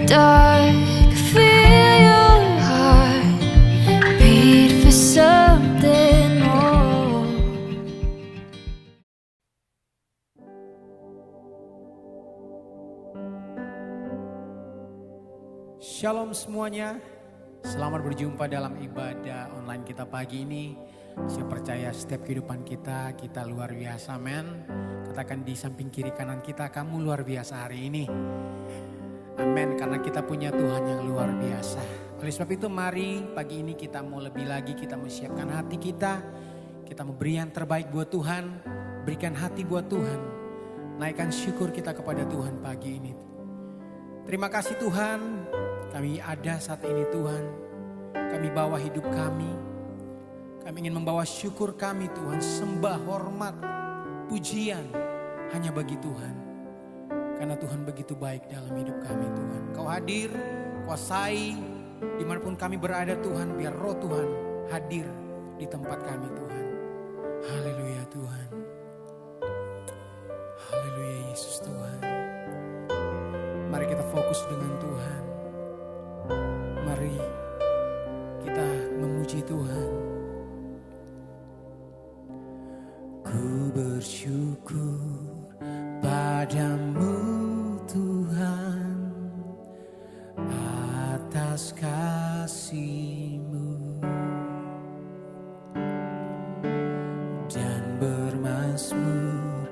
dark, feel your heart beat for something more. Shalom semuanya, selamat berjumpa dalam ibadah online kita pagi ini. Saya percaya setiap kehidupan kita luar biasa, men. Katakan di samping kiri kanan kita, kamu luar biasa hari ini. Amin, karena kita punya Tuhan yang luar biasa. Oleh sebab itu mari pagi ini kita mau lebih lagi, kita mau siapkan hati kita mau beri yang terbaik buat Tuhan, berikan hati buat Tuhan. Naikkan syukur kita kepada Tuhan pagi ini. Terima kasih Tuhan, kami ada saat ini Tuhan. Kami bawa hidup kami ingin membawa syukur kami Tuhan, sembah, hormat, pujian hanya bagi Tuhan. Karena Tuhan begitu baik dalam hidup kami Tuhan. Kau hadir, kuasai dimanapun kami berada Tuhan. Biar roh Tuhan hadir di tempat kami Tuhan. Haleluya Tuhan. Haleluya Yesus Tuhan. Mari kita fokus dengan Tuhan. Mari kita memuji Tuhan. Ku bersyukur padamu Tuhan atas kasih-Mu dan bermazmur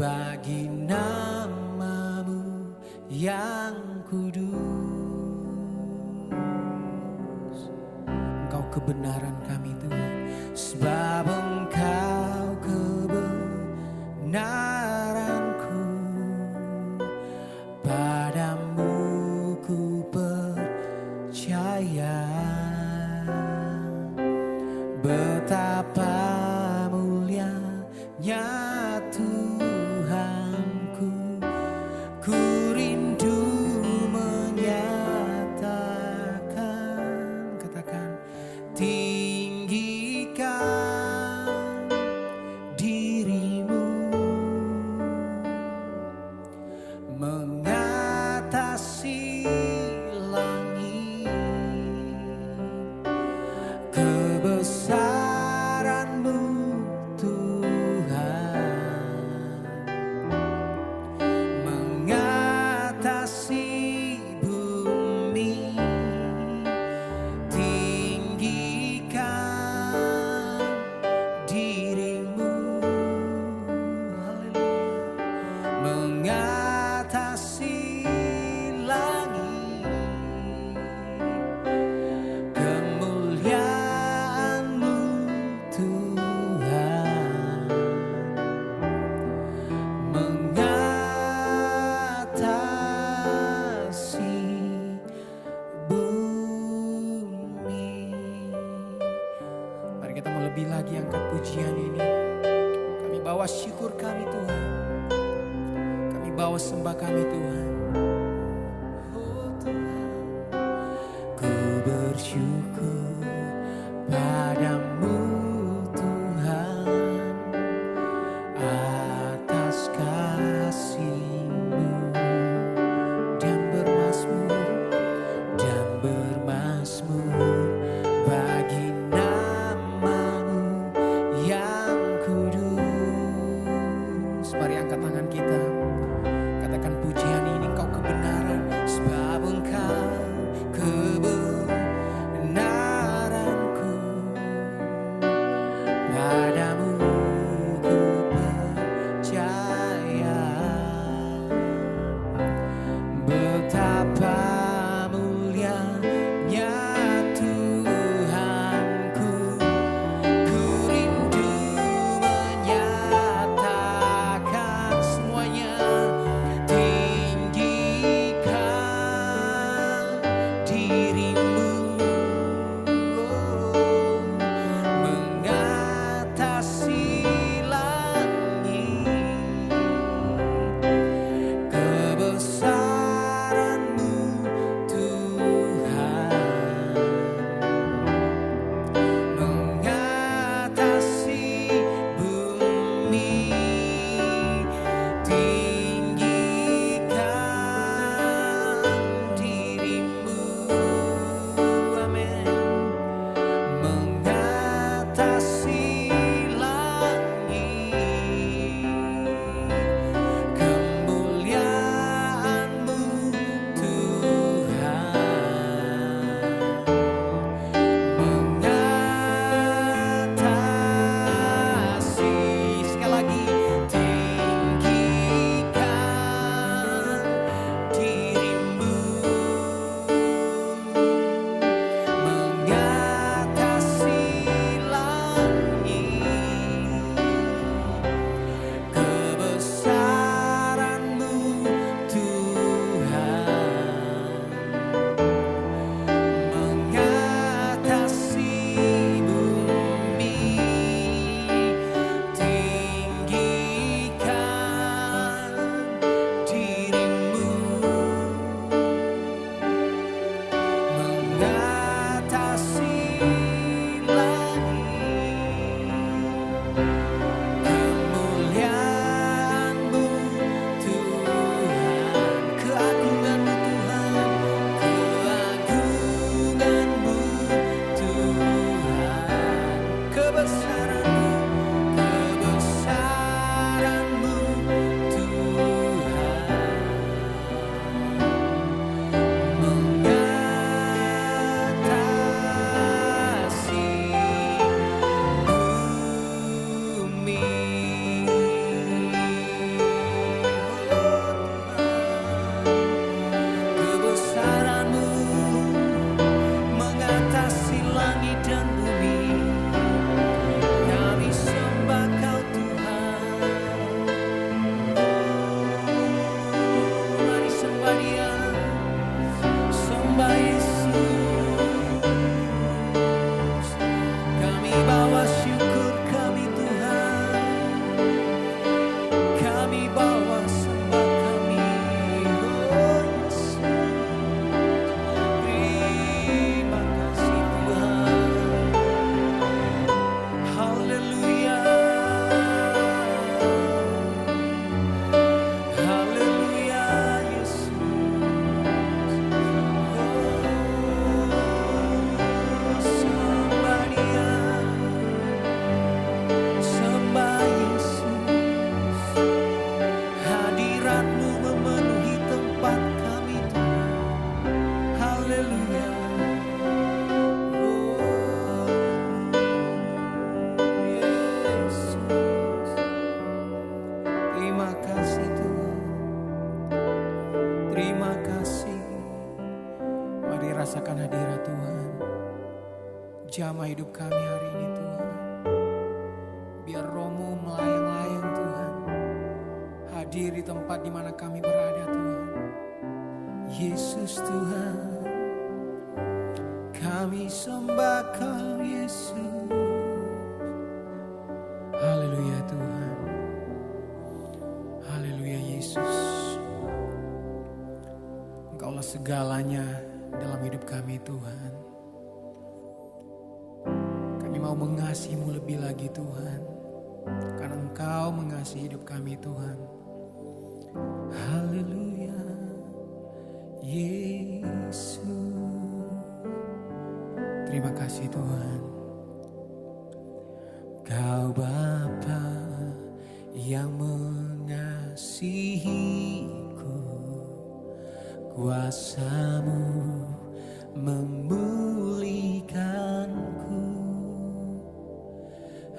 bagi nama-Mu yang kudus. Engkau kebenaran kami Tuhan, sebab Engkau kebenaranku. Padamu ku percaya, betapa mulianya Tuhanku. Ku rindu menyatakan, katakan, tinggikan dirimu mengatasi langit. Kebesaran-Mu Tuhan mengatasi bumi. Tinggikan dirimu, haleluya, mengatasi langit. Kemuliaan-Mu Tuhan mengatasi bumi. Mari kita mau lebih lagi angkat pujian ini. Kami bawa syukur kami Tuhan, kami bawa sembah kami Tuhan. Oh Tuhan, ku bersyukur padamu Tuhan atas kasih-Mu dan bermazmur bagi nama-Mu yang kudus. Mari angkat tangan kita, katakan pujian ini Engkau Terima kasih. Mari rasakan hadirat Tuhan. Jamah hidup kami hari ini Tuhan. Biar Roh-Mu melayang-layang Tuhan. Hadir di tempat di mana kami berada Tuhan. Yesus Tuhan, kami sembah Kau Yesus. Haleluya Tuhan. Haleluya Yesus. Engkaulah segalanya dalam hidup kami Tuhan. Kami mau mengasihi-Mu lebih lagi Tuhan. Karena Engkau mengasihi hidup kami Tuhan. Haleluya Yesus. Terima kasih Tuhan. Kau Bapa yang mengasihiku, kuasa-Mu memulihkanku,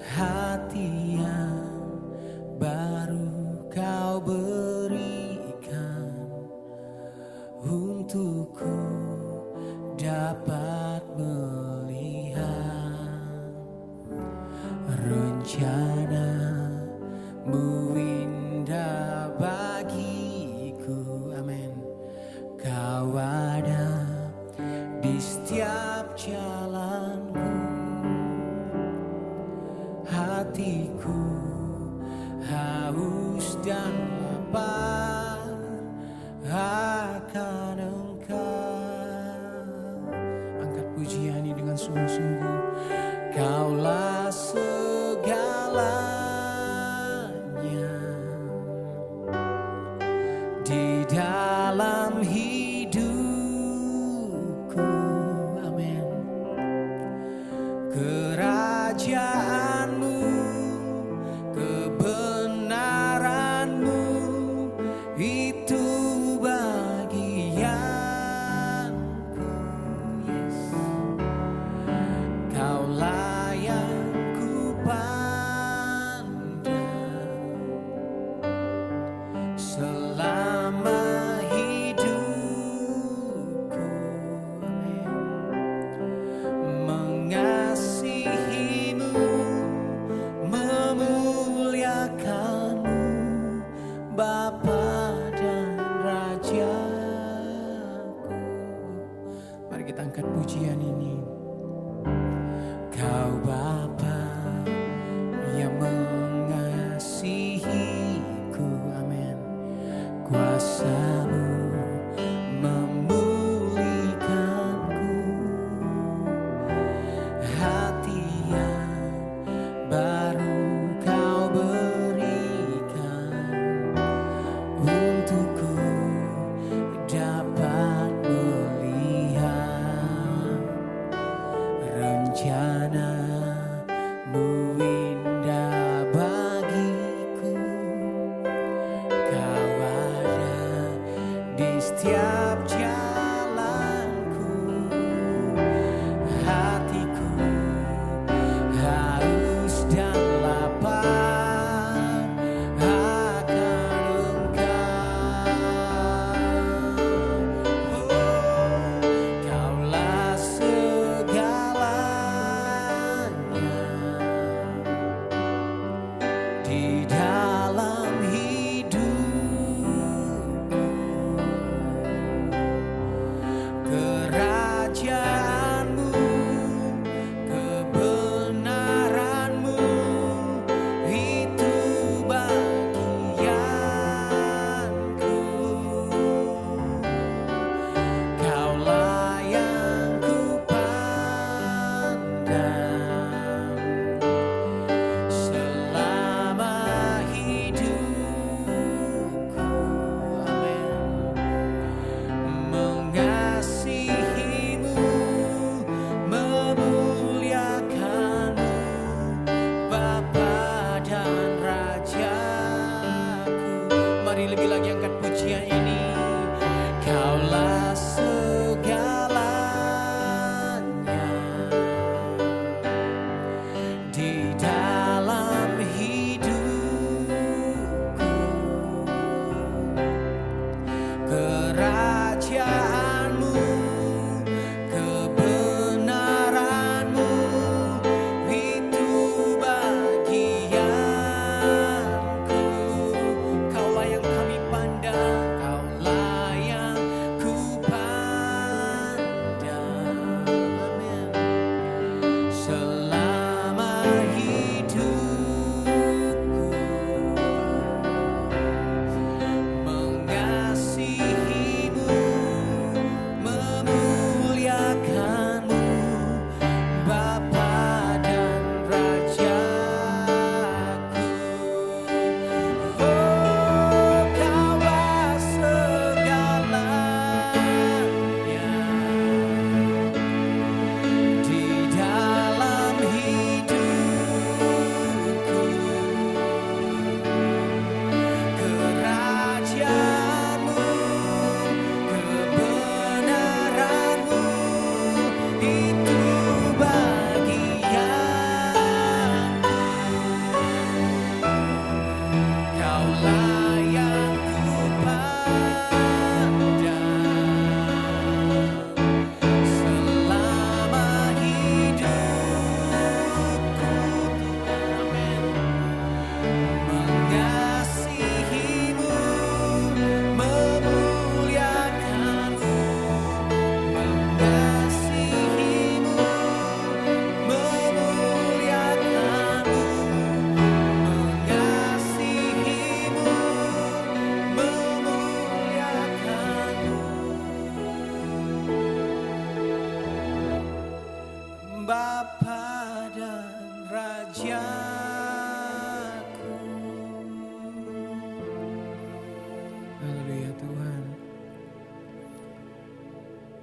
hati yang baru Kau berikan untukku dapat melihat rencana-Mu indah bagiku. Amin. Kau ada di setiap jalanku, hatiku haus dan lapar akan Engkau. Angkat pujian ini dengan sungguh-sungguh. Kaulah segalanya di dalam hidupku. Amin. Kerajaan-Mu, kebenaran-Mu, itu bagianku. Yes. Kaulah yang ku pandang selama hidupku. Amin. Mengasihi-Mu, memuliakan-Mu, Bapa dan Rajaku. Mari kita angkat pujian ini. Kau Bapa yang mengasihiku, amin. Kuasa-Mu memulihkanku, hati yang baru Kau berikan untukku dapat melihat rencana-Mu indah bagiku. Kau ada di setiap jalanku, hatiku haus dan lapar akan Engkau. Kaulah segalanya di dalam hidupku. Kerajaan-Mu, kebenaran-Mu, itu bagianku. Kaulah yang ku pandang selama hidupku. Amin. Mengasihi-Mu, memuliakan-Mu, Bapa dan Rajaku. Mari lebih lagi angkat pujian ini. Kaulah segalanya di dalam hidupku. Kerajaan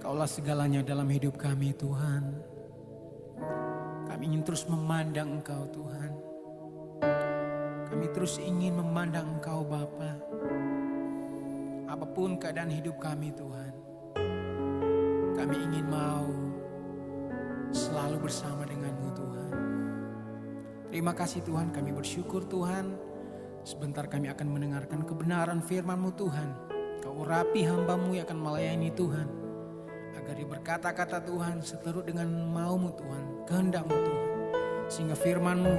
Kaulah segalanya dalam hidup kami Tuhan. Kami ingin terus memandang Engkau Tuhan. Kami terus ingin memandang Engkau Bapa. Apapun keadaan hidup kami Tuhan, kami ingin mau selalu bersama dengan-Mu Tuhan. Terima kasih Tuhan, kami bersyukur Tuhan. Sebentar kami akan mendengarkan kebenaran firman-Mu Tuhan. Kau urapi hamba-Mu yang akan melayani Tuhan. Agar dia berkata-kata Tuhan seturut dengan mau-Mu Tuhan, kehendak-Mu Tuhan. Sehingga firman-Mu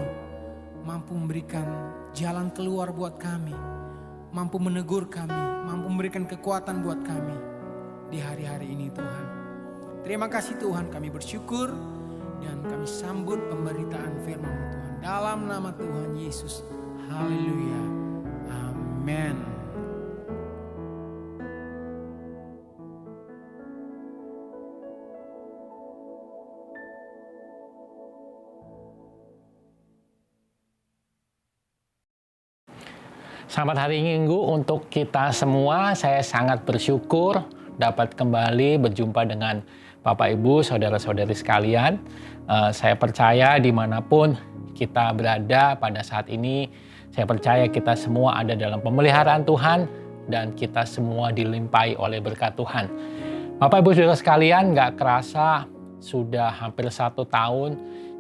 mampu memberikan jalan keluar buat kami. Mampu menegur kami, mampu memberikan kekuatan buat kami di hari-hari ini Tuhan. Terima kasih Tuhan, kami bersyukur dan kami sambut pemberitaan firman-Mu Tuhan. Dalam nama Tuhan Yesus, haleluya, amin. Selamat hari Minggu untuk kita semua. Saya sangat bersyukur dapat kembali berjumpa dengan Bapak Ibu, saudara-saudari sekalian. Saya percaya dimanapun kita berada pada saat ini, saya percaya kita semua ada dalam pemeliharaan Tuhan dan kita semua dilimpahi oleh berkat Tuhan. Bapak Ibu saudara sekalian, gak kerasa sudah hampir 1 tahun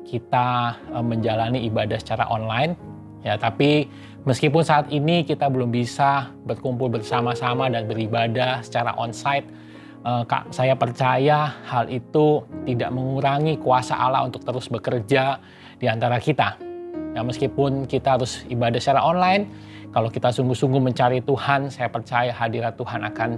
kita menjalani ibadah secara online. Ya, tapi meskipun saat ini kita belum bisa berkumpul bersama-sama dan beribadah secara onsite, saya percaya hal itu tidak mengurangi kuasa Allah untuk terus bekerja di antara kita. Ya, meskipun kita harus ibadah secara online, kalau kita sungguh-sungguh mencari Tuhan, saya percaya hadirat Tuhan akan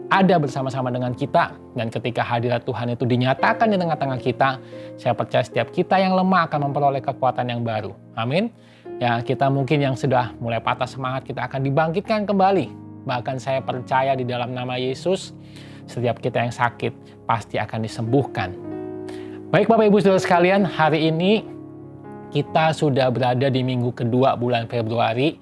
ada bersama-sama dengan kita. Dan ketika hadirat Tuhan itu dinyatakan di tengah-tengah kita, saya percaya setiap kita yang lemah akan memperoleh kekuatan yang baru. Amin. Ya, kita mungkin yang sudah mulai patah semangat, kita akan dibangkitkan kembali. Bahkan saya percaya di dalam nama Yesus, setiap kita yang sakit pasti akan disembuhkan. Baik Bapak Ibu Saudara sekalian, hari ini kita sudah berada di minggu kedua bulan Februari.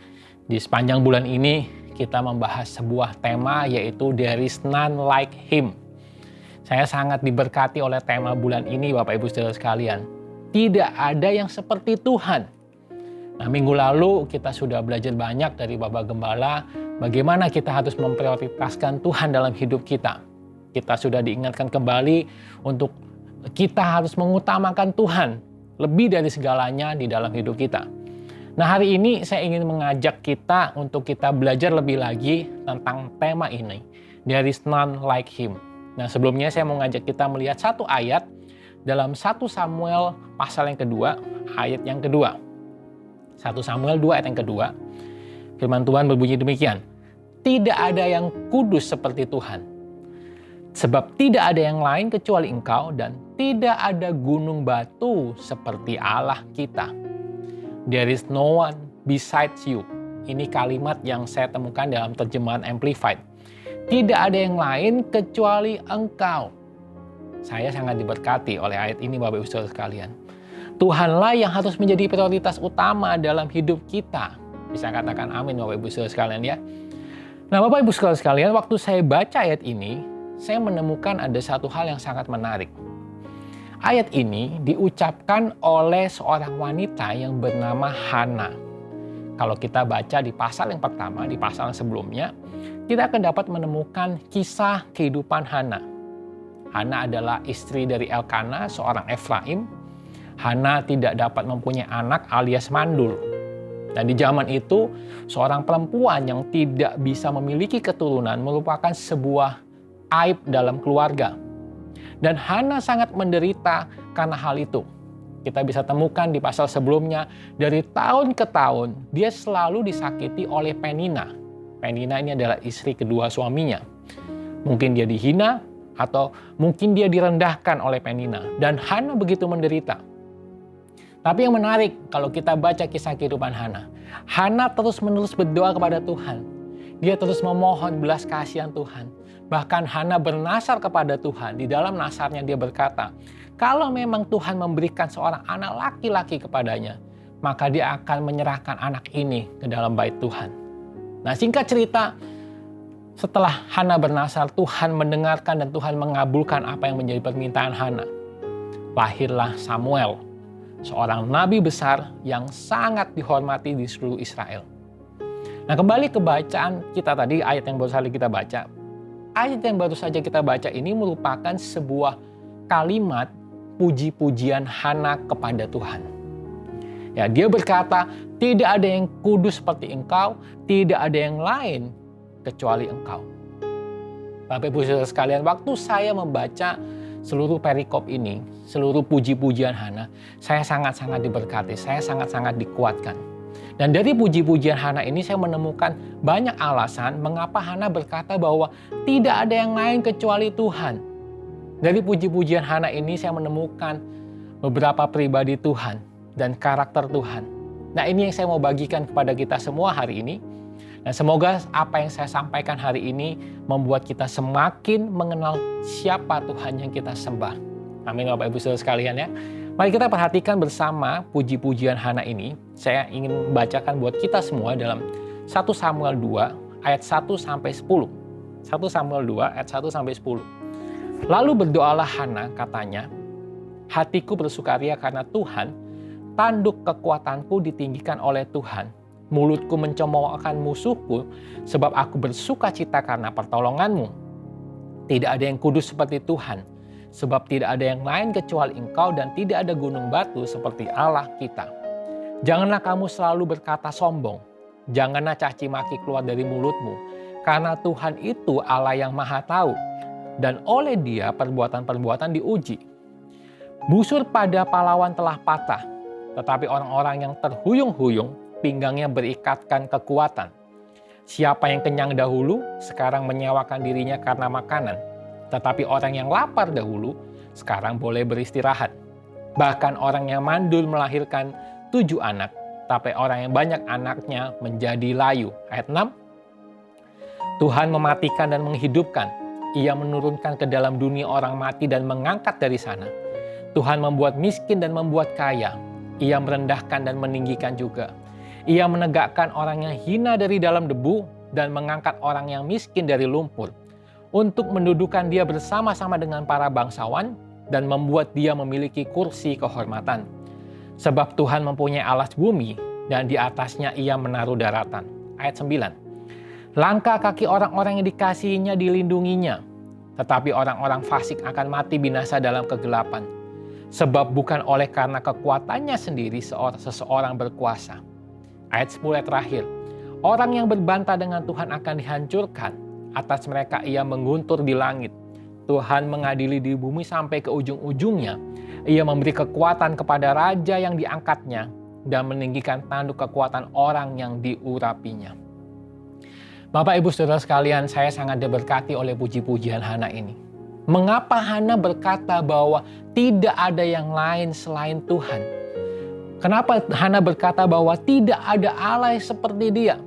Di sepanjang bulan ini kita membahas sebuah tema, yaitu There is none like him. Saya sangat diberkati oleh tema bulan ini Bapak Ibu Saudara sekalian. Tidak ada yang seperti Tuhan. Nah, minggu lalu kita sudah belajar banyak dari Bapak Gembala bagaimana kita harus memprioritaskan Tuhan dalam hidup kita. Kita sudah diingatkan kembali untuk kita harus mengutamakan Tuhan lebih dari segalanya di dalam hidup kita. Nah, hari ini saya ingin mengajak kita untuk kita belajar lebih lagi tentang tema ini. There is none like him. Nah, sebelumnya saya mau ngajak kita melihat satu ayat dalam 1 Samuel pasal yang kedua, ayat yang kedua. 1 Samuel 2 ayat yang kedua, firman Tuhan berbunyi demikian. Tidak ada yang kudus seperti Tuhan. Sebab tidak ada yang lain kecuali Engkau dan tidak ada gunung batu seperti Allah kita. There is no one besides you. Ini kalimat yang saya temukan dalam terjemahan Amplified. Tidak ada yang lain kecuali Engkau. Saya sangat diberkati oleh ayat ini Bapak Ibu Saudara sekalian. Tuhanlah yang harus menjadi prioritas utama dalam hidup kita. Bisa katakan amin Bapak Ibu Saudara sekalian ya. Nah Bapak Ibu Saudara sekalian, waktu saya baca ayat ini, saya menemukan ada satu hal yang sangat menarik. Ayat ini diucapkan oleh seorang wanita yang bernama Hana. Kalau kita baca di pasal yang pertama, di pasal yang sebelumnya, kita akan dapat menemukan kisah kehidupan Hana. Hana adalah istri dari Elkana, seorang Efraim. Hana tidak dapat mempunyai anak alias mandul. Dan di zaman itu, seorang perempuan yang tidak bisa memiliki keturunan merupakan sebuah aib dalam keluarga. Dan Hana sangat menderita karena hal itu. Kita bisa temukan di pasal sebelumnya, dari tahun ke tahun, dia selalu disakiti oleh Penina. Penina ini adalah istri kedua suaminya. Mungkin dia dihina, atau mungkin dia direndahkan oleh Penina. Dan Hana begitu menderita. Tapi yang menarik kalau kita baca kisah kehidupan Hana. Hana terus-menerus berdoa kepada Tuhan. Dia terus memohon belas kasihan Tuhan. Bahkan Hana bernasar kepada Tuhan. Di dalam nasarnya dia berkata, kalau memang Tuhan memberikan seorang anak laki-laki kepadanya, maka dia akan menyerahkan anak ini ke dalam bait Tuhan. Nah, singkat cerita, Setelah Hana bernasar, Tuhan mendengarkan dan Tuhan mengabulkan apa yang menjadi permintaan Hana. Lahirlah Samuel, seorang nabi besar yang sangat dihormati di seluruh Israel. Nah, kembali ke bacaan kita tadi, ayat yang baru saja kita baca. Ayat yang baru saja kita baca ini merupakan sebuah kalimat puji-pujian Hana kepada Tuhan. Ya, dia berkata, tidak ada yang kudus seperti engkau, tidak ada yang lain kecuali engkau. Bapak Ibu Saudara sekalian, waktu saya membaca seluruh perikop ini, seluruh puji-pujian Hana, saya sangat-sangat diberkati, saya sangat-sangat dikuatkan. Dan dari puji-pujian Hana ini saya menemukan banyak alasan mengapa Hana berkata bahwa tidak ada yang lain kecuali Tuhan. Dari puji-pujian Hana ini saya menemukan beberapa pribadi Tuhan dan karakter Tuhan. Nah, ini yang saya mau bagikan kepada kita semua hari ini. Dan semoga apa yang saya sampaikan hari ini membuat kita semakin mengenal siapa Tuhan yang kita sembah. Amin Bapak Ibu Saudara sekalian ya. Mari kita perhatikan bersama puji-pujian Hana ini. Saya ingin membacakan buat kita semua dalam 1 Samuel 2 ayat 1 sampai 10. 1 Samuel 2 ayat 1 sampai 10. Lalu berdoalah Hana, katanya, hatiku bersukaria karena Tuhan, tanduk kekuatanku ditinggikan oleh Tuhan. Mulutku mencemoohkan musuhku, sebab aku bersuka cita karena pertolonganmu. Tidak ada yang kudus seperti Tuhan, sebab tidak ada yang lain kecuali Engkau dan tidak ada gunung batu seperti Allah kita. Janganlah kamu selalu berkata sombong, janganlah caci maki keluar dari mulutmu, karena Tuhan itu Allah yang maha tahu, dan oleh Dia perbuatan-perbuatan diuji. Busur pada pahlawan telah patah, tetapi orang-orang yang terhuyung-huyung pinggangnya berikatkan kekuatan. Siapa yang kenyang dahulu, sekarang menyewakan dirinya karena makanan. Tetapi orang yang lapar dahulu, sekarang boleh beristirahat. Bahkan orang yang mandul melahirkan 7 anak, tapi orang yang banyak anaknya menjadi layu. Ayat 6. Tuhan mematikan dan menghidupkan. Ia menurunkan ke dalam dunia orang mati dan mengangkat dari sana. Tuhan membuat miskin dan membuat kaya. Ia merendahkan dan meninggikan juga. Ia menegakkan orang yang hina dari dalam debu dan mengangkat orang yang miskin dari lumpur, untuk mendudukan dia bersama-sama dengan para bangsawan dan membuat dia memiliki kursi kehormatan. Sebab Tuhan mempunyai alas bumi dan di atasnya Ia menaruh daratan. Ayat 9. Langkah kaki orang-orang yang dikasihinya dilindunginya, tetapi orang-orang fasik akan mati binasa dalam kegelapan. Sebab bukan oleh karena kekuatannya sendiri seseorang berkuasa. Ayat 10 terakhir. Orang yang berbantah dengan Tuhan akan dihancurkan. Atas mereka Ia mengguntur di langit. Tuhan mengadili di bumi sampai ke ujung-ujungnya. Ia memberi kekuatan kepada raja yang diangkatnya dan meninggikan tanduk kekuatan orang yang diurapinya. Bapak Ibu Saudara sekalian, saya sangat diberkati oleh puji-pujian Hana ini. Mengapa Hana berkata bahwa tidak ada yang lain selain Tuhan? Kenapa Hana berkata bahwa tidak ada Allah seperti Dia?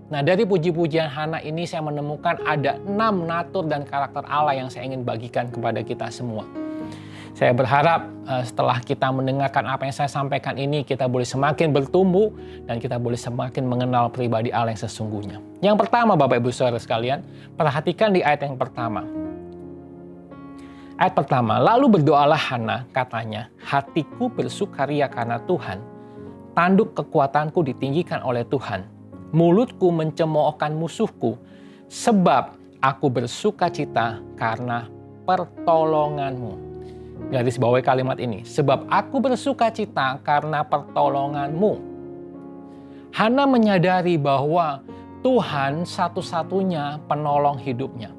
Nah, dari puji-pujian Hana ini saya menemukan ada 6 natur dan karakter Allah yang saya ingin bagikan kepada kita semua. Saya berharap setelah kita mendengarkan apa yang saya sampaikan ini, kita boleh semakin bertumbuh dan kita boleh semakin mengenal pribadi Allah yang sesungguhnya. Yang pertama, Bapak Ibu Saudara sekalian, perhatikan di ayat yang pertama. Ayat pertama, lalu berdoalah Hana, katanya, hatiku bersukaria karena Tuhan, tanduk kekuatanku ditinggikan oleh Tuhan, mulutku mencemoohkan musuhku, sebab aku bersuka cita karena pertolonganmu. Garis bawahi kalimat ini, sebab aku bersuka cita karena pertolonganmu. Hana menyadari bahwa Tuhan satu-satunya penolong hidupnya.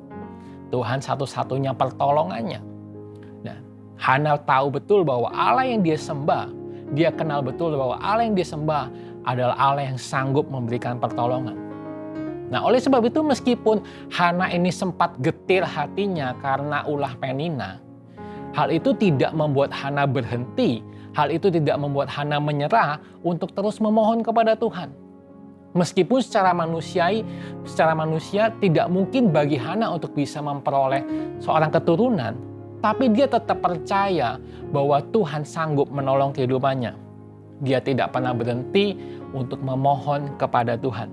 Tuhan satu-satunya pertolongannya. Nah, Hana tahu betul bahwa Allah yang dia sembah, dia kenal betul bahwa Allah yang dia sembah adalah Allah yang sanggup memberikan pertolongan. Nah, oleh sebab itu meskipun Hana ini sempat getir hatinya karena ulah Penina, hal itu tidak membuat Hana berhenti, hal itu tidak membuat Hana menyerah untuk terus memohon kepada Tuhan. Meskipun secara manusia tidak mungkin bagi Hana untuk bisa memperoleh seorang keturunan, tapi dia tetap percaya bahwa Tuhan sanggup menolong kehidupannya. Dia tidak pernah berhenti untuk memohon kepada Tuhan.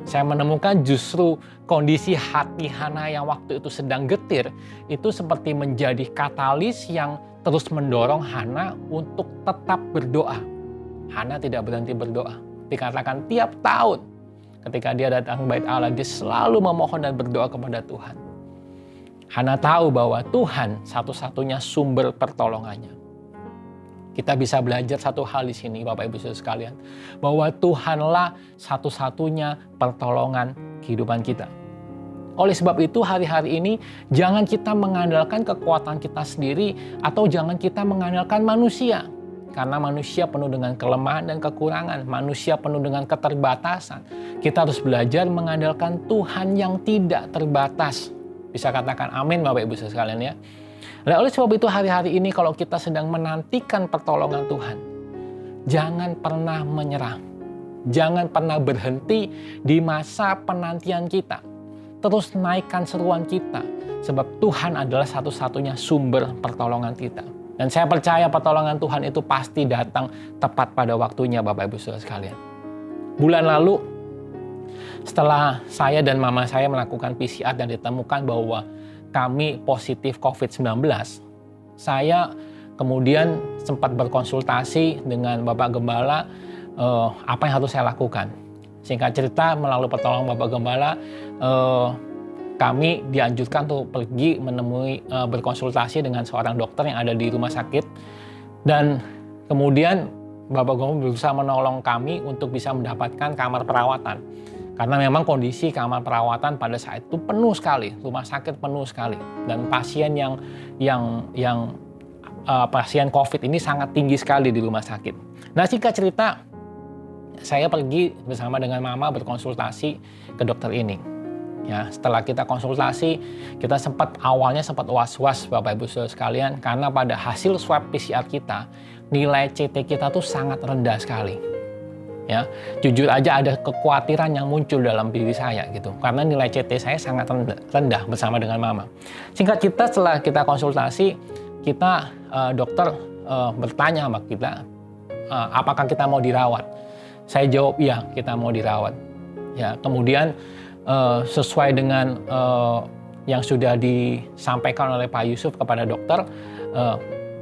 Saya menemukan justru kondisi hati Hana yang waktu itu sedang getir, itu seperti menjadi katalis yang terus mendorong Hana untuk tetap berdoa. Hana tidak berhenti berdoa. Dikatakan tiap tahun ketika dia datang ke bait Allah, dia selalu memohon dan berdoa kepada Tuhan. Hana tahu bahwa Tuhan satu-satunya sumber pertolongannya. Kita bisa belajar satu hal di sini, Bapak Ibu Saudara sekalian, bahwa Tuhanlah satu-satunya pertolongan kehidupan kita. Oleh sebab itu hari-hari ini jangan kita mengandalkan kekuatan kita sendiri atau jangan kita mengandalkan manusia. Karena manusia penuh dengan kelemahan dan kekurangan, manusia penuh dengan keterbatasan. Kita harus belajar mengandalkan Tuhan yang tidak terbatas. Bisa katakan amin Bapak Ibu Saudara sekalian ya. Nah, oleh sebab itu hari-hari ini kalau kita sedang menantikan pertolongan Tuhan, jangan pernah menyerah. Jangan pernah berhenti di masa penantian kita. Terus naikkan seruan kita, sebab Tuhan adalah satu-satunya sumber pertolongan kita. Dan saya percaya pertolongan Tuhan itu pasti datang tepat pada waktunya Bapak Ibu Saudara sekalian. Bulan lalu, setelah saya dan mama saya melakukan PCR dan ditemukan bahwa kami positif COVID-19, saya kemudian sempat berkonsultasi dengan Bapak Gembala apa yang harus saya lakukan. Singkat cerita, melalui pertolongan Bapak Gembala, kami dianjurkan untuk pergi menemui berkonsultasi dengan seorang dokter yang ada di rumah sakit. Dan kemudian Bapak Gembala berusaha menolong kami untuk bisa mendapatkan kamar perawatan. Karena memang kondisi kamar perawatan pada saat itu penuh sekali, rumah sakit penuh sekali, dan pasien pasien COVID ini sangat tinggi sekali di rumah sakit. Nah, singkat cerita, saya pergi bersama dengan mama berkonsultasi ke dokter ini. Ya, setelah kita konsultasi, kita awalnya sempat was-was Bapak Ibu Saudara sekalian, karena pada hasil swab PCR kita, nilai CT kita tuh sangat rendah sekali. Ya, jujur aja ada kekhawatiran yang muncul dalam diri saya gitu, karena nilai CT saya sangat rendah bersama dengan mama. Singkat cerita, setelah kita konsultasi, dokter bertanya sama kita, apakah kita mau dirawat? Saya jawab iya, kita mau dirawat. Ya, kemudian sesuai dengan yang sudah disampaikan oleh Pak Yusuf kepada dokter,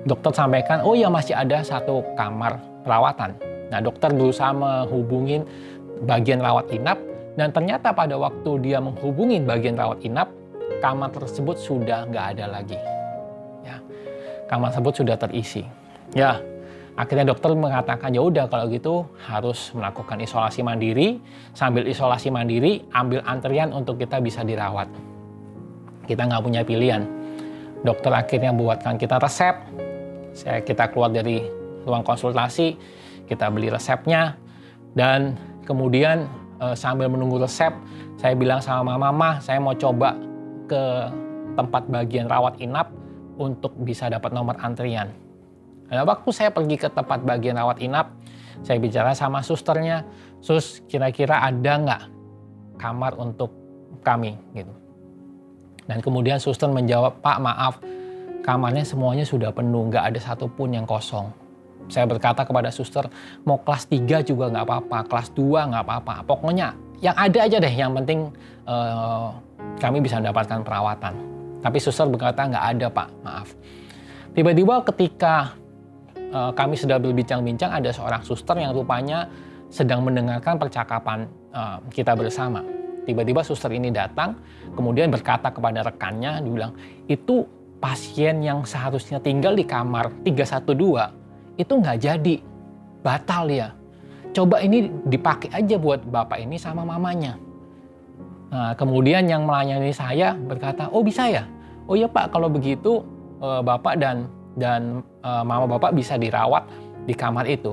dokter sampaikan, oh ya masih ada satu kamar perawatan. Nah, dokter berusaha menghubungin bagian rawat inap, dan ternyata pada waktu dia menghubungin bagian rawat inap, kamar tersebut sudah nggak ada lagi. Ya, kamar tersebut sudah terisi. Ya, akhirnya dokter mengatakan, ya udah kalau gitu harus melakukan isolasi mandiri. Sambil isolasi mandiri, ambil antrian untuk kita bisa dirawat. Kita nggak punya pilihan. Dokter akhirnya buatkan kita resep. Kita keluar dari ruang konsultasi, kita beli resepnya, dan kemudian sambil menunggu resep, saya bilang sama mama, saya mau coba ke tempat bagian rawat inap untuk bisa dapat nomor antrian. Nah, waktu saya pergi ke tempat bagian rawat inap, saya bicara sama susternya, sus kira-kira ada nggak kamar untuk kami gitu. Dan kemudian suster menjawab, Pak maaf, kamarnya semuanya sudah penuh, nggak ada satupun yang kosong. Saya berkata kepada suster, mau kelas 3 juga nggak apa-apa, kelas 2 nggak apa-apa. Pokoknya yang ada aja deh, yang penting kami bisa mendapatkan perawatan. Tapi suster berkata nggak ada Pak, maaf. Tiba-tiba ketika kami sedang berbincang-bincang, ada seorang suster yang rupanya sedang mendengarkan percakapan kita bersama. Tiba-tiba suster ini datang, kemudian berkata kepada rekannya, dia bilang, itu pasien yang seharusnya tinggal di kamar 312, itu nggak jadi, batal ya. Coba ini dipakai aja buat bapak ini sama mamanya. Nah, kemudian yang melayani saya berkata, oh bisa ya? Oh iya Pak, kalau begitu bapak dan mama bapak bisa dirawat di kamar itu.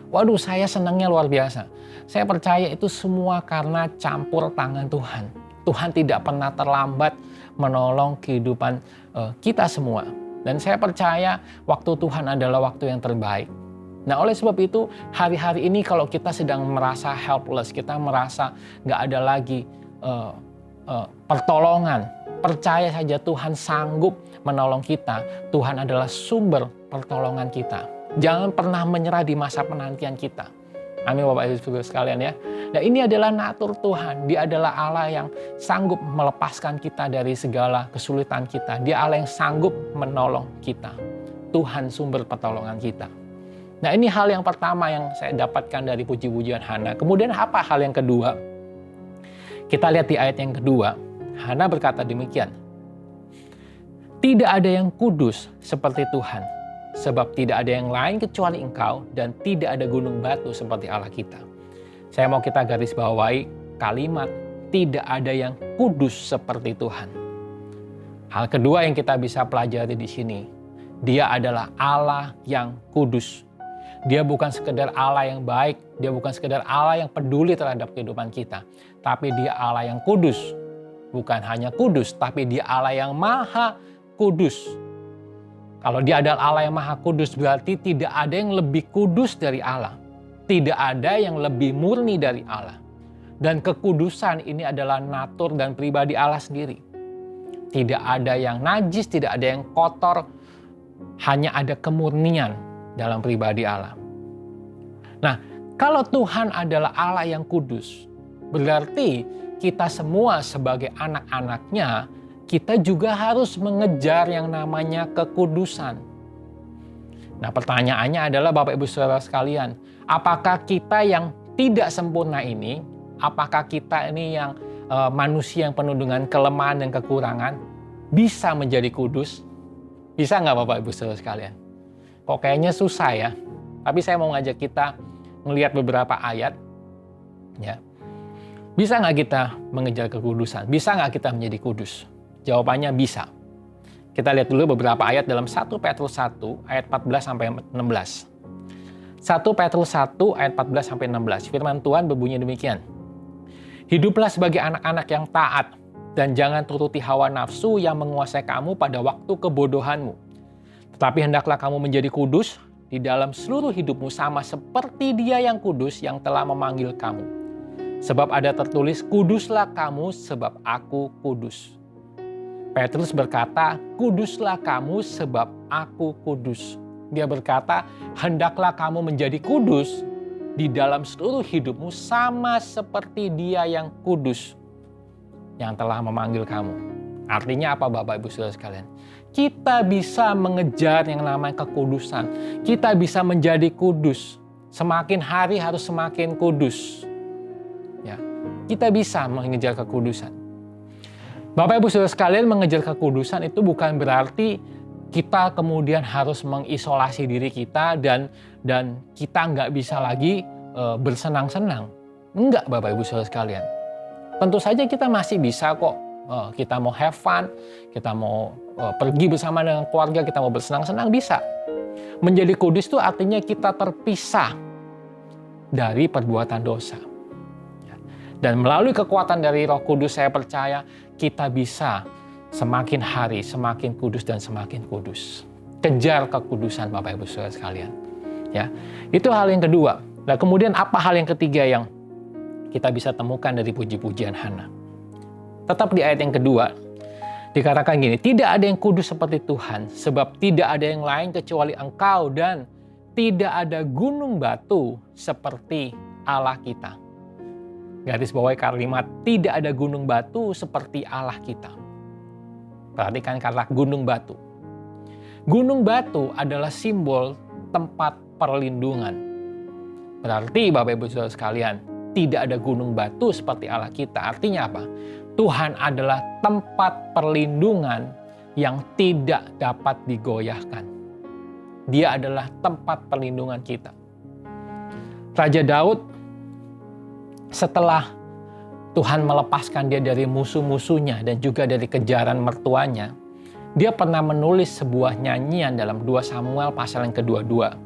Waduh, saya senangnya luar biasa. Saya percaya itu semua karena campur tangan Tuhan. Tuhan tidak pernah terlambat menolong kehidupan kita semua. Dan saya percaya waktu Tuhan adalah waktu yang terbaik. Nah, oleh sebab itu hari-hari ini kalau kita sedang merasa helpless, kita merasa nggak ada lagi pertolongan, percaya saja Tuhan sanggup menolong kita. Tuhan adalah sumber pertolongan kita. Jangan pernah menyerah di masa penantian kita. Amin Bapak Ibu sekalian ya. Nah ini adalah natur Tuhan. Dia adalah Allah yang sanggup melepaskan kita dari segala kesulitan kita. Dia Allah yang sanggup menolong kita. Tuhan sumber pertolongan kita. Nah ini hal yang pertama yang saya dapatkan dari puji-pujian Hana. Kemudian apa hal yang kedua? Kita lihat di ayat yang kedua. Hana berkata demikian. Tidak ada yang kudus seperti Tuhan. Sebab tidak ada yang lain kecuali Engkau dan tidak ada gunung batu seperti Allah kita. Saya mau kita garis bawahi kalimat tidak ada yang kudus seperti Tuhan. Hal kedua yang kita bisa pelajari di sini, Dia adalah Allah yang kudus. Dia bukan sekedar Allah yang baik, Dia bukan sekedar Allah yang peduli terhadap kehidupan kita, tapi Dia Allah yang kudus. Bukan hanya kudus, tapi Dia Allah yang maha kudus. Kalau Dia adalah Allah yang maha kudus, berarti tidak ada yang lebih kudus dari Allah. Tidak ada yang lebih murni dari Allah. Dan kekudusan ini adalah natur dan pribadi Allah sendiri. Tidak ada yang najis, tidak ada yang kotor. Hanya ada kemurnian dalam pribadi Allah. Nah, kalau Tuhan adalah Allah yang kudus, berarti kita semua sebagai anak-anaknya, kita juga harus mengejar yang namanya kekudusan. Nah pertanyaannya adalah Bapak Ibu Saudara sekalian, apakah kita yang tidak sempurna ini, apakah kita ini yang manusia yang penuh dengan kelemahan dan kekurangan, bisa menjadi kudus? Bisa nggak Bapak Ibu Saudara sekalian? Kok kayaknya susah ya? Tapi saya mau ngajak kita melihat beberapa ayat. Ya. Bisa nggak kita mengejar kekudusan? Bisa nggak kita menjadi kudus? Jawabannya bisa. Kita lihat dulu beberapa ayat dalam 1 Petrus 1 ayat 14 sampai 16. 1 Petrus 1 ayat 14 sampai 16. Firman Tuhan berbunyi demikian. Hiduplah sebagai anak-anak yang taat dan jangan turuti hawa nafsu yang menguasai kamu pada waktu kebodohanmu. Tetapi hendaklah kamu menjadi kudus di dalam seluruh hidupmu sama seperti Dia yang kudus yang telah memanggil kamu. Sebab ada tertulis, kuduslah kamu sebab aku kudus. Petrus berkata, kuduslah kamu sebab aku kudus. Dia berkata, hendaklah kamu menjadi kudus di dalam seluruh hidupmu sama seperti Dia yang kudus yang telah memanggil kamu. Artinya apa Bapak Ibu Saudara sekalian? Kita bisa mengejar yang namanya kekudusan. Kita bisa menjadi kudus. Semakin hari harus semakin kudus. Ya, kita bisa mengejar kekudusan. Bapak Ibu Saudara sekalian, mengejar kekudusan itu bukan berarti kita kemudian harus mengisolasi diri kita dan kita nggak bisa lagi bersenang-senang. Enggak Bapak Ibu Saudara sekalian. Tentu saja kita masih bisa kok. Kita mau have fun, kita mau pergi bersama dengan keluarga, kita mau bersenang-senang, bisa. Menjadi kudus itu artinya kita terpisah dari perbuatan dosa. Dan melalui kekuatan dari Roh Kudus, saya percaya kita bisa semakin hari semakin kudus dan semakin kudus. Kejar kekudusan Bapak Ibu Saudara sekalian. Ya, itu hal yang kedua. Nah, kemudian apa hal yang ketiga yang kita bisa temukan dari puji-pujian Hana? Tetap di ayat yang kedua dikatakan gini, tidak ada yang kudus seperti Tuhan, sebab tidak ada yang lain kecuali Engkau dan tidak ada gunung batu seperti Allah kita. Garis bawahi kalimat, tidak ada gunung batu seperti Allah kita. Perhatikan kata gunung batu. Gunung batu adalah simbol tempat perlindungan. Berarti Bapak Ibu Saudara sekalian, tidak ada gunung batu seperti Allah kita. Artinya apa? Tuhan adalah tempat perlindungan yang tidak dapat digoyahkan. Dia adalah tempat perlindungan kita. Raja Daud, setelah Tuhan melepaskan dia dari musuh-musuhnya dan juga dari kejaran mertuanya, dia pernah menulis sebuah nyanyian dalam 2 Samuel pasal yang kedua-dua.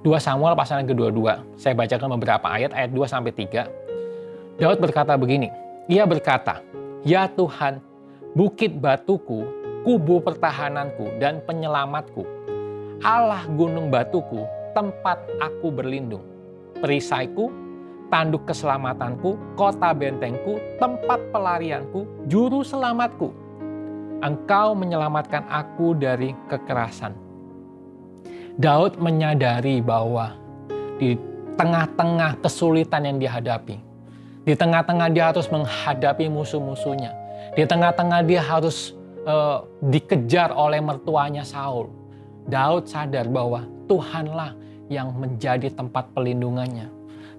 2 Samuel pasal yang kedua-dua. Saya bacakan beberapa ayat 2-3. Daud berkata begini, ia berkata, ya Tuhan, bukit batuku, kubu pertahananku dan penyelamatku, Allah gunung batuku, tempat aku berlindung, perisaiku, tanduk keselamatanku, kota bentengku, tempat pelarianku, juru selamatku. Engkau menyelamatkan aku dari kekerasan. Daud menyadari bahwa di tengah-tengah kesulitan yang dihadapi. Di tengah-tengah dia harus menghadapi musuh-musuhnya. Di tengah-tengah dia harus dikejar oleh mertuanya Saul. Daud sadar bahwa Tuhanlah yang menjadi tempat pelindungannya.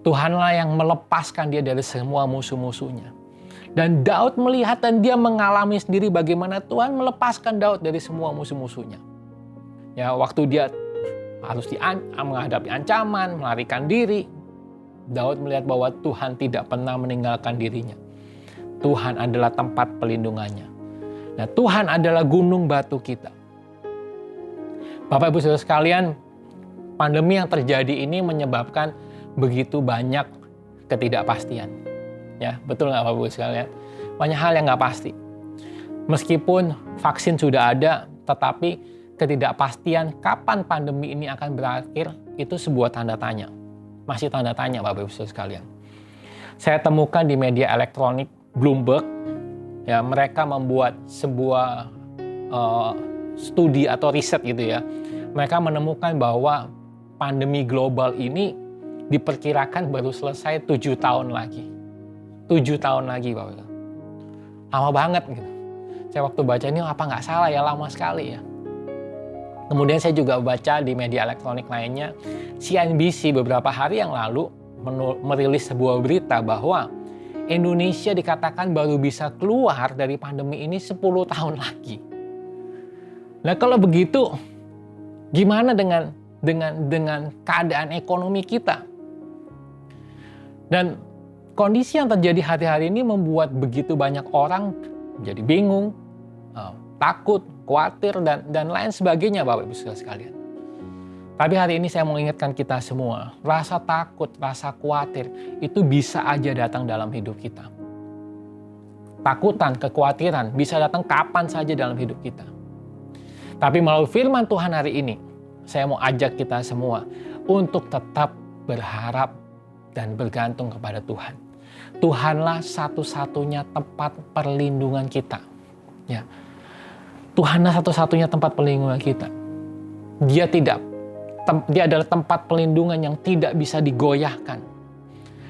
Tuhanlah yang melepaskan dia dari semua musuh-musuhnya. Dan Daud melihat dan dia mengalami sendiri bagaimana Tuhan melepaskan Daud dari semua musuh-musuhnya. Ya, waktu dia harus menghadapi ancaman, melarikan diri, Daud melihat bahwa Tuhan tidak pernah meninggalkan dirinya. Tuhan adalah tempat pelindungannya. Nah, Tuhan adalah gunung batu kita. Bapak Ibu Saudara sekalian, pandemi yang terjadi ini menyebabkan begitu banyak ketidakpastian. Ya, betul nggak Bapak Ibu sekalian? Banyak hal yang nggak pasti. Meskipun vaksin sudah ada, tetapi ketidakpastian kapan pandemi ini akan berakhir itu sebuah tanda tanya. Masih tanda tanya Bapak Ibu sekalian. Saya temukan di media elektronik Bloomberg, ya mereka membuat sebuah studi atau riset gitu ya. Mereka menemukan bahwa pandemi global ini diperkirakan baru selesai 7 tahun lagi. 7 tahun lagi Bapak. Lama banget gitu. Saya waktu baca ini apa nggak salah ya, lama sekali ya. Kemudian saya juga baca di media elektronik lainnya, CNBC beberapa hari yang lalu merilis sebuah berita bahwa Indonesia dikatakan baru bisa keluar dari pandemi ini 10 tahun lagi. Nah kalau begitu, gimana dengan keadaan ekonomi kita? Dan kondisi yang terjadi hari-hari ini membuat begitu banyak orang jadi bingung, takut, khawatir, dan lain sebagainya Bapak Ibu Saudara sekalian. Tapi hari ini saya mau ingatkan kita semua, rasa takut, rasa khawatir itu bisa aja datang dalam hidup kita. Takutan, kekhawatiran bisa datang kapan saja dalam hidup kita. Tapi melalui firman Tuhan hari ini, saya mau ajak kita semua untuk tetap berharap dan bergantung kepada Tuhan. Tuhanlah satu-satunya tempat perlindungan kita. Ya. Tuhanlah satu-satunya tempat perlindungan kita. Dia adalah tempat perlindungan yang tidak bisa digoyahkan.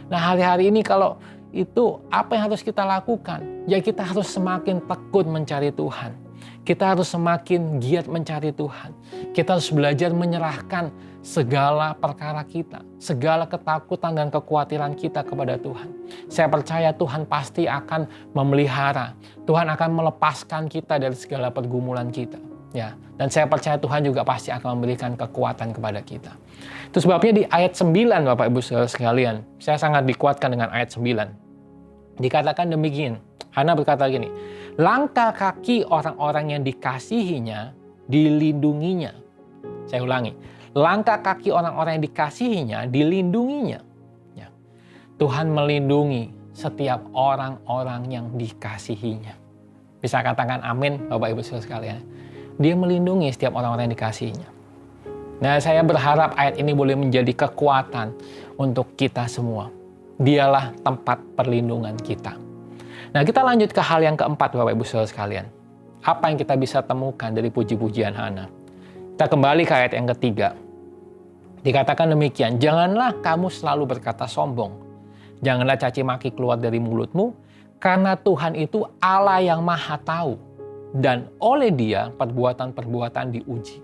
Nah, hari-hari ini kalau itu apa yang harus kita lakukan? Ya kita harus semakin tekun mencari Tuhan. Kita harus semakin giat mencari Tuhan. Kita harus belajar menyerahkan segala perkara kita, segala ketakutan dan kekhawatiran kita kepada Tuhan. Saya percaya Tuhan pasti akan memelihara. Tuhan akan melepaskan kita dari segala pergumulan kita. Ya, dan saya percaya Tuhan juga pasti akan memberikan kekuatan kepada kita. Itu sebabnya di ayat 9 Bapak Ibu Saudara sekalian, saya sangat dikuatkan dengan ayat 9. Dikatakan demikian, Hana berkata gini, langkah kaki orang-orang yang dikasihinya dilindunginya. Saya ulangi, langkah kaki orang-orang yang dikasihinya dilindunginya. Ya. Tuhan melindungi setiap orang-orang yang dikasihinya. Bisa katakan amin Bapak Ibu Saudara sekalian. Dia melindungi setiap orang-orang yang dikasihinya. Nah, saya berharap ayat ini boleh menjadi kekuatan untuk kita semua. Dialah tempat perlindungan kita. Nah, kita lanjut ke hal yang keempat Bapak Ibu Saudara sekalian. Apa yang kita bisa temukan dari puji-pujian Hana? Kita kembali ke ayat yang ketiga. Dikatakan demikian, janganlah kamu selalu berkata sombong. Janganlah caci maki keluar dari mulutmu, karena Tuhan itu Allah yang maha tahu. Dan oleh Dia perbuatan-perbuatan diuji.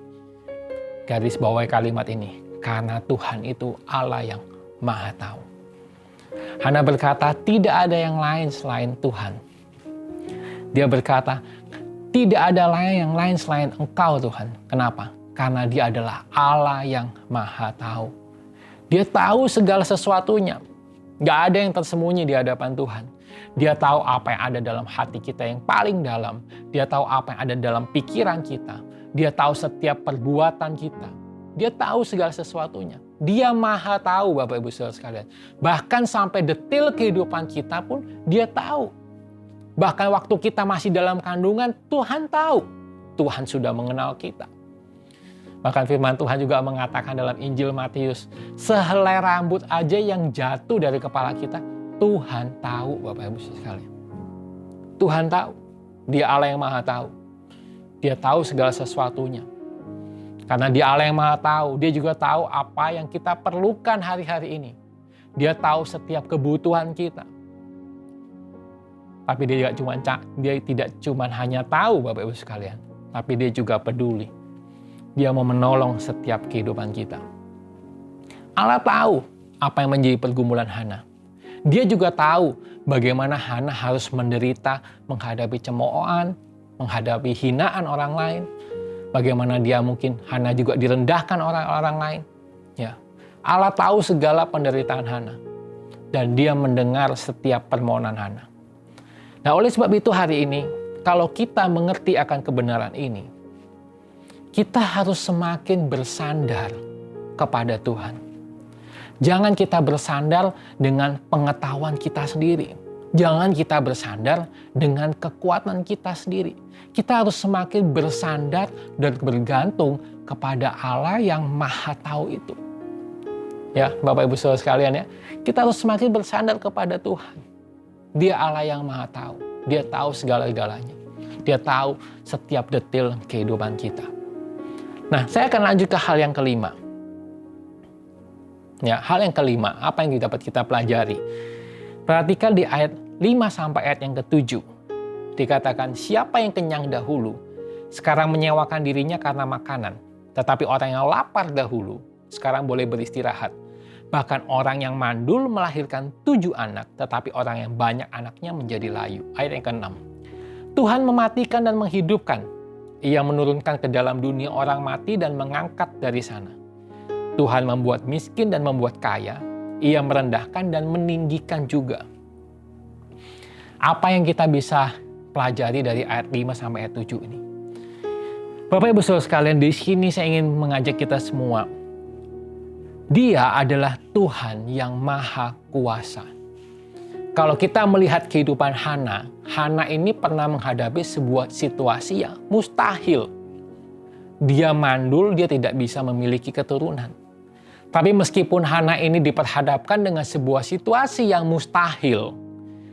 Garis bawahi kalimat ini, karena Tuhan itu Allah yang maha tahu. Hana berkata, tidak ada yang lain selain Tuhan. Dia berkata, tidak ada yang lain selain Engkau Tuhan. Kenapa? Karena Dia adalah Allah yang maha tahu. Dia tahu segala sesuatunya. Gak ada yang tersembunyi di hadapan Tuhan. Dia tahu apa yang ada dalam hati kita yang paling dalam. Dia tahu apa yang ada dalam pikiran kita. Dia tahu setiap perbuatan kita. Dia tahu segala sesuatunya. Dia maha tahu Bapak Ibu Saudara sekalian. Bahkan sampai detil kehidupan kita pun Dia tahu. Bahkan waktu kita masih dalam kandungan, Tuhan tahu. Tuhan sudah mengenal kita. Bahkan firman Tuhan juga mengatakan dalam Injil Matius, sehelai rambut aja yang jatuh dari kepala kita, Tuhan tahu Bapak Ibu sekalian. Tuhan tahu. Dia Allah yang maha tahu. Dia tahu segala sesuatunya. Karena Dia Allah yang Maha Tahu. Dia juga tahu apa yang kita perlukan hari-hari ini. Dia tahu setiap kebutuhan kita. Tapi Dia tidak cuma hanya tahu, Bapak Ibu sekalian, tapi Dia juga peduli. Dia mau menolong setiap kehidupan kita. Allah tahu apa yang menjadi pergumulan Hana. Dia juga tahu bagaimana Hana harus menderita menghadapi cemoohan, menghadapi hinaan orang lain. Bagaimana dia mungkin Hana juga direndahkan orang-orang lain. Ya, Allah tahu segala penderitaan Hana. Dan Dia mendengar setiap permohonan Hana. Nah, oleh sebab itu hari ini, kalau kita mengerti akan kebenaran ini, kita harus semakin bersandar kepada Tuhan. Jangan kita bersandar dengan pengetahuan kita sendiri. Jangan kita bersandar dengan kekuatan kita sendiri. Kita harus semakin bersandar dan bergantung kepada Allah yang Maha Tahu itu. Ya, Bapak Ibu Saudara sekalian ya, kita harus semakin bersandar kepada Tuhan. Dia Allah yang Maha Tahu. Dia tahu segala-galanya. Dia tahu setiap detail kehidupan kita. Nah, saya akan lanjut ke hal yang kelima. Ya, hal yang kelima, apa yang dapat kita pelajari? Perhatikan di ayat 5 sampai ayat yang ke-7. Dikatakan, siapa yang kenyang dahulu, sekarang menyewakan dirinya karena makanan. Tetapi orang yang lapar dahulu, sekarang boleh beristirahat. Bahkan orang yang mandul melahirkan 7 anak, tetapi orang yang banyak anaknya menjadi layu. Ayat yang ke-6. Tuhan mematikan dan menghidupkan. Ia menurunkan ke dalam dunia orang mati dan mengangkat dari sana. Tuhan membuat miskin dan membuat kaya. Ia merendahkan dan meninggikan juga. Apa yang kita bisa pelajari dari ayat 5 sampai ayat 7 ini? Bapak Ibu Saudara sekalian, di sini saya ingin mengajak kita semua. Dia adalah Tuhan yang Maha Kuasa. Kalau kita melihat kehidupan Hana, Hana ini pernah menghadapi sebuah situasi yang mustahil. Dia mandul, dia tidak bisa memiliki keturunan. Tapi meskipun Hana ini diperhadapkan dengan sebuah situasi yang mustahil,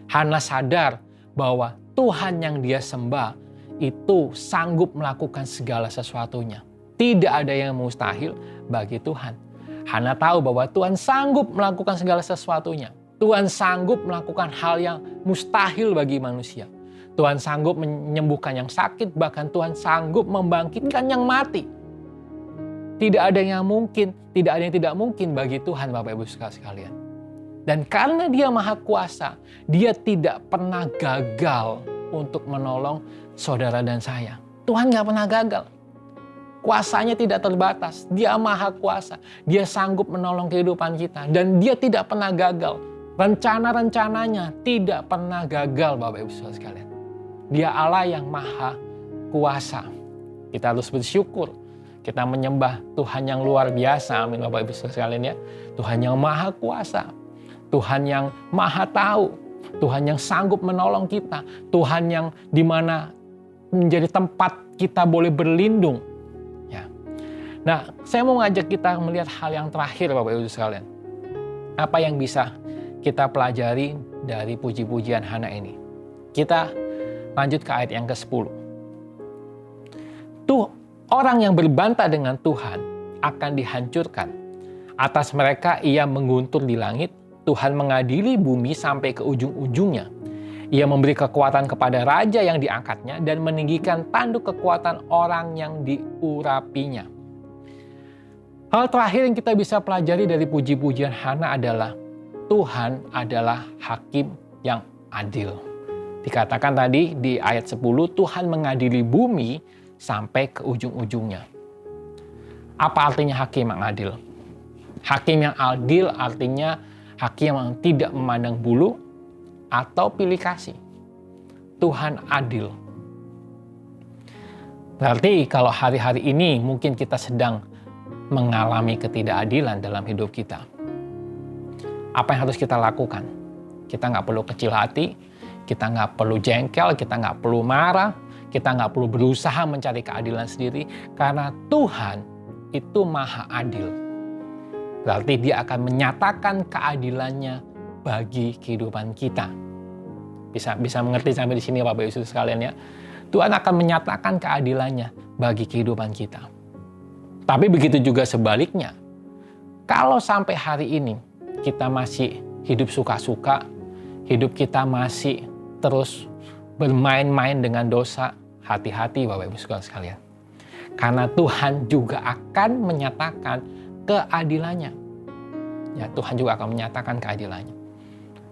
Hana sadar bahwa Tuhan yang dia sembah itu sanggup melakukan segala sesuatunya. Tidak ada yang mustahil bagi Tuhan. Hana tahu bahwa Tuhan sanggup melakukan segala sesuatunya. Tuhan sanggup melakukan hal yang mustahil bagi manusia. Tuhan sanggup menyembuhkan yang sakit, bahkan Tuhan sanggup membangkitkan yang mati. Tidak ada yang mungkin, tidak ada yang tidak mungkin bagi Tuhan, Bapak Ibu sekalian. Dan karena Dia Maha Kuasa, Dia tidak pernah gagal untuk menolong saudara dan saya. Tuhan gak pernah gagal. Kuasanya tidak terbatas. Dia Maha Kuasa. Dia sanggup menolong kehidupan kita. Dan Dia tidak pernah gagal. Rencana-rencananya tidak pernah gagal, Bapak Ibu saudara sekalian. Dia Allah yang Maha Kuasa. Kita harus bersyukur. Kita menyembah Tuhan yang luar biasa. Amin, Bapak Ibu saudara sekalian ya. Tuhan yang Maha Kuasa. Tuhan yang Maha Tahu. Tuhan yang sanggup menolong kita. Tuhan yang dimana menjadi tempat kita boleh berlindung. Ya. Nah, saya mau ngajak kita melihat hal yang terakhir, Bapak Ibu sekalian. Apa yang bisa kita pelajari dari puji-pujian Hana ini? Kita lanjut ke ayat yang ke-10. Tuh, orang yang berbantah dengan Tuhan akan dihancurkan. Atas mereka Ia mengguntur di langit. Tuhan mengadili bumi sampai ke ujung-ujungnya. Ia memberi kekuatan kepada raja yang diangkatnya dan meninggikan tanduk kekuatan orang yang diurapinya. Hal terakhir yang kita bisa pelajari dari puji-pujian Hana adalah Tuhan adalah hakim yang adil. Dikatakan tadi di ayat 10, Tuhan mengadili bumi sampai ke ujung-ujungnya. Apa artinya hakim yang adil? Hakim yang adil artinya hakim yang tidak memandang bulu atau pilih kasih. Tuhan adil. Berarti kalau hari-hari ini mungkin kita sedang mengalami ketidakadilan dalam hidup kita. Apa yang harus kita lakukan? Kita nggak perlu kecil hati, kita nggak perlu jengkel, kita nggak perlu marah, kita nggak perlu berusaha mencari keadilan sendiri. Karena Tuhan itu Maha Adil. Berarti Dia akan menyatakan keadilannya bagi kehidupan kita. Bisa mengerti sampai di sini Bapak Ibu sekalian ya. Tuhan akan menyatakan keadilannya bagi kehidupan kita. Tapi begitu juga sebaliknya. Kalau sampai hari ini kita masih hidup suka-suka, hidup kita masih terus bermain-main dengan dosa, hati-hati Bapak Ibu Saudara sekalian. Karena Tuhan juga akan menyatakan keadilannya. Ya, Tuhan juga akan menyatakan keadilannya.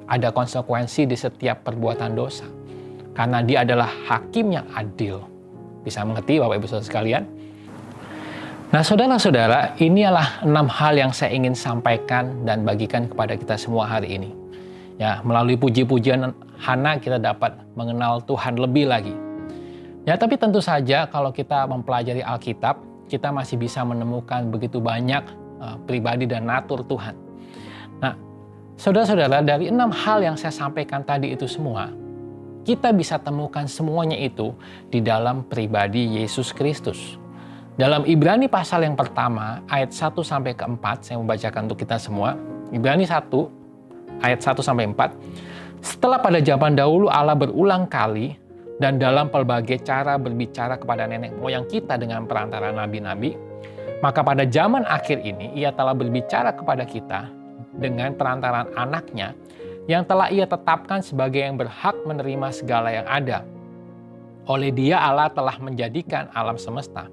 Ada konsekuensi di setiap perbuatan dosa. Karena Dia adalah hakim yang adil. Bisa mengerti Bapak Ibu Saudara sekalian? Nah saudara-saudara, inilah 6 hal yang saya ingin sampaikan dan bagikan kepada kita semua hari ini. Ya, melalui puji-pujian Hana kita dapat mengenal Tuhan lebih lagi. Ya, tapi tentu saja kalau kita mempelajari Alkitab, kita masih bisa menemukan begitu banyak pribadi dan natur Tuhan. Nah, saudara-saudara, dari 6 hal yang saya sampaikan tadi itu semua, kita bisa temukan semuanya itu di dalam pribadi Yesus Kristus. Dalam Ibrani pasal yang pertama, ayat 1 sampai ke 4, saya membacakan untuk kita semua. Ibrani 1, ayat 1 sampai 4. Setelah pada zaman dahulu Allah berulang kali dan dalam pelbagai cara berbicara kepada nenek moyang kita dengan perantara nabi-nabi, maka pada zaman akhir ini Ia telah berbicara kepada kita dengan perantaraan anaknya yang telah Ia tetapkan sebagai yang berhak menerima segala yang ada. Oleh Dia Allah telah menjadikan alam semesta.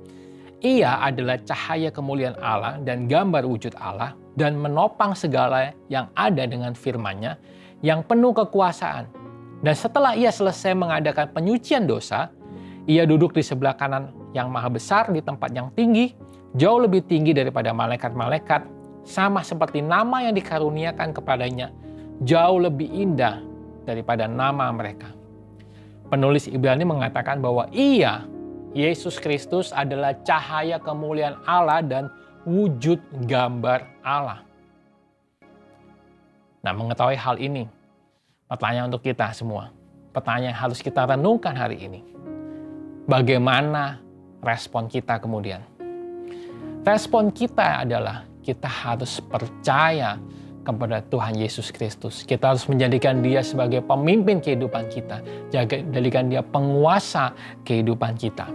Ia adalah cahaya kemuliaan Allah dan gambar wujud Allah dan menopang segala yang ada dengan firman-Nya yang penuh kekuasaan. Dan setelah Ia selesai mengadakan penyucian dosa, Ia duduk di sebelah kanan yang maha besar di tempat yang tinggi, jauh lebih tinggi daripada malaikat-malaikat, sama seperti nama yang dikaruniakan kepadanya, jauh lebih indah daripada nama mereka. Penulis Ibrani mengatakan bahwa Ia, Yesus Kristus adalah cahaya kemuliaan Allah dan wujud gambar Allah. Nah, mengetahui hal ini, pertanyaan untuk kita semua. Pertanyaan yang harus kita renungkan hari ini. Bagaimana respon kita kemudian? Respon kita adalah kita harus percaya kepada Tuhan Yesus Kristus. Kita harus menjadikan Dia sebagai pemimpin kehidupan kita. Jadikan Dia penguasa kehidupan kita.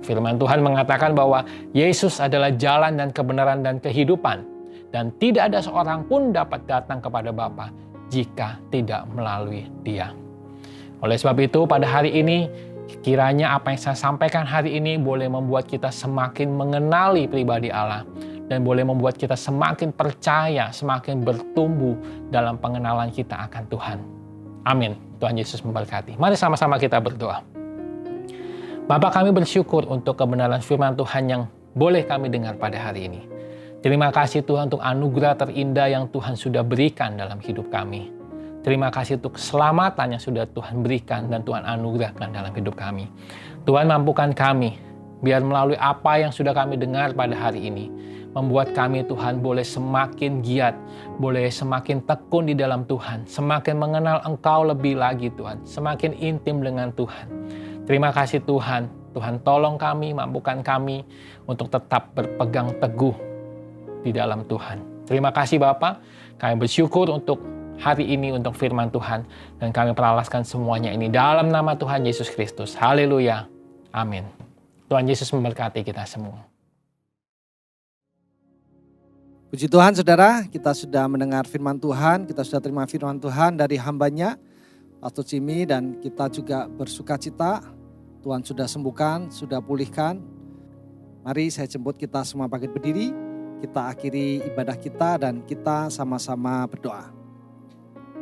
Firman Tuhan mengatakan bahwa Yesus adalah jalan dan kebenaran dan kehidupan. Dan tidak ada seorang pun dapat datang kepada Bapa jika tidak melalui Dia. Oleh sebab itu pada hari ini, kiranya apa yang saya sampaikan hari ini boleh membuat kita semakin mengenali pribadi Allah. Dan boleh membuat kita semakin percaya, semakin bertumbuh dalam pengenalan kita akan Tuhan. Amin. Tuhan Yesus memberkati. Mari sama-sama kita berdoa. Bapa, kami bersyukur untuk kebenaran firman Tuhan yang boleh kami dengar pada hari ini. Terima kasih Tuhan untuk anugerah terindah yang Tuhan sudah berikan dalam hidup kami. Terima kasih untuk keselamatan yang sudah Tuhan berikan dan Tuhan anugerahkan dalam hidup kami. Tuhan, mampukan kami, biar melalui apa yang sudah kami dengar pada hari ini, membuat kami Tuhan boleh semakin giat, boleh semakin tekun di dalam Tuhan, semakin mengenal Engkau lebih lagi Tuhan, semakin intim dengan Tuhan. Terima kasih Tuhan, Tuhan tolong kami, mampukan kami untuk tetap berpegang teguh di dalam Tuhan. Terima kasih Bapa, kami bersyukur untuk hari ini, untuk firman Tuhan, dan kami peralaskan semuanya ini dalam nama Tuhan Yesus Kristus. Haleluya, amin. Tuhan Yesus memberkati kita semua. Puji Tuhan saudara, kita sudah mendengar firman Tuhan, kita sudah terima firman Tuhan dari hambanya, Pastor Jimmy, dan kita juga bersuka cita, Tuhan sudah sembuhkan, sudah pulihkan. Mari saya jemput kita semua bangkit berdiri, kita akhiri ibadah kita dan kita sama-sama berdoa.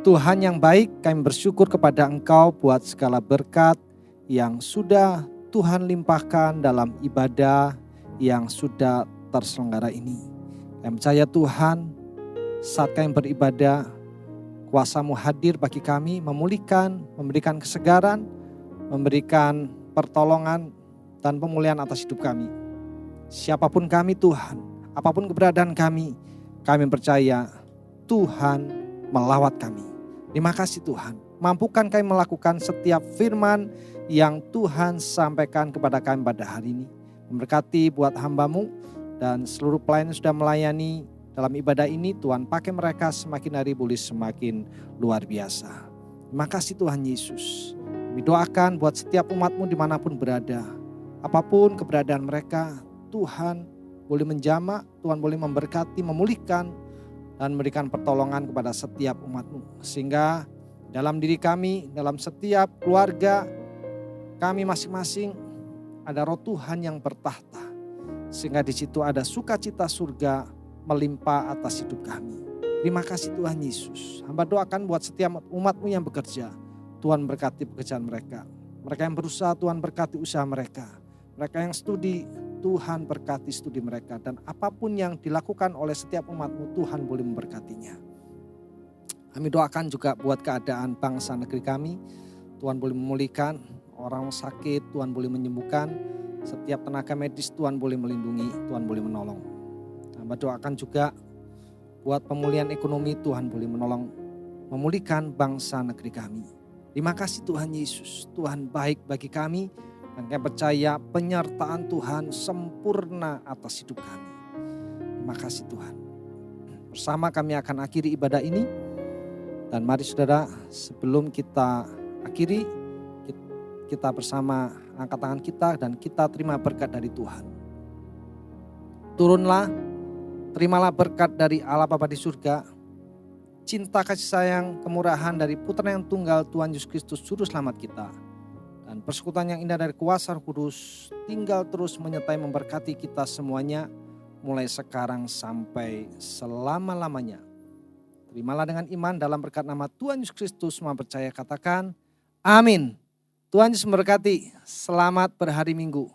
Tuhan yang baik, kami bersyukur kepada Engkau buat segala berkat yang sudah Tuhan limpahkan dalam ibadah yang sudah terselenggara ini. Kami percaya Tuhan, saat kami beribadah, kuasa-Mu hadir bagi kami, memulihkan, memberikan kesegaran, memberikan pertolongan dan pemulihan atas hidup kami. Siapapun kami Tuhan, apapun keberadaan kami percaya Tuhan melawat kami. Terima kasih Tuhan, mampukan kami melakukan setiap firman yang Tuhan sampaikan kepada kami pada hari ini. Memberkati buat hamba-Mu dan seluruh pelayan yang sudah melayani dalam ibadah ini, Tuhan pakai mereka semakin hari boleh semakin luar biasa. Terima kasih Tuhan Yesus. Kami doakan buat setiap umat-Mu dimanapun berada. Apapun keberadaan mereka, Tuhan boleh menjamah, Tuhan boleh memberkati, memulihkan, dan memberikan pertolongan kepada setiap umat-Mu. Sehingga dalam diri kami, dalam setiap keluarga kami masing-masing ada roh Tuhan yang bertahta. Sehingga di situ ada sukacita surga melimpah atas hidup kami. Terima kasih Tuhan Yesus. Hamba doakan buat setiap umat-Mu yang bekerja, Tuhan berkati pekerjaan mereka. Mereka yang berusaha, Tuhan berkati usaha mereka. Mereka yang studi, Tuhan berkati studi mereka. Dan apapun yang dilakukan oleh setiap umat-Mu, Tuhan boleh memberkatinya. Kami doakan juga buat keadaan bangsa negeri kami. Tuhan boleh memulihkan, orang sakit Tuhan boleh menyembuhkan. Setiap tenaga medis Tuhan boleh melindungi, Tuhan boleh menolong. Kami doakan juga buat pemulihan ekonomi, Tuhan boleh menolong, memulihkan bangsa negeri kami. Terima kasih Tuhan Yesus, Tuhan baik bagi kami. Dan kami percaya penyertaan Tuhan sempurna atas hidup kami. Terima kasih Tuhan. Bersama kami akan akhiri ibadah ini. Dan mari saudara, sebelum kita akhiri, kita bersama angkat tangan kita dan kita terima berkat dari Tuhan. Turunlah, terimalah berkat dari Allah Bapa di surga. Cinta kasih sayang, kemurahan dari Putra yang tunggal Tuhan Yesus Kristus Juru Selamat kita. Dan persekutuan yang indah dari kuasa Roh Kudus tinggal terus menyertai memberkati kita semuanya mulai sekarang sampai selama-lamanya. Terimalah dengan iman dalam berkat nama Tuhan Yesus Kristus. Semua percaya katakan amin. Tuhan Yesus memberkati. Selamat berhari Minggu.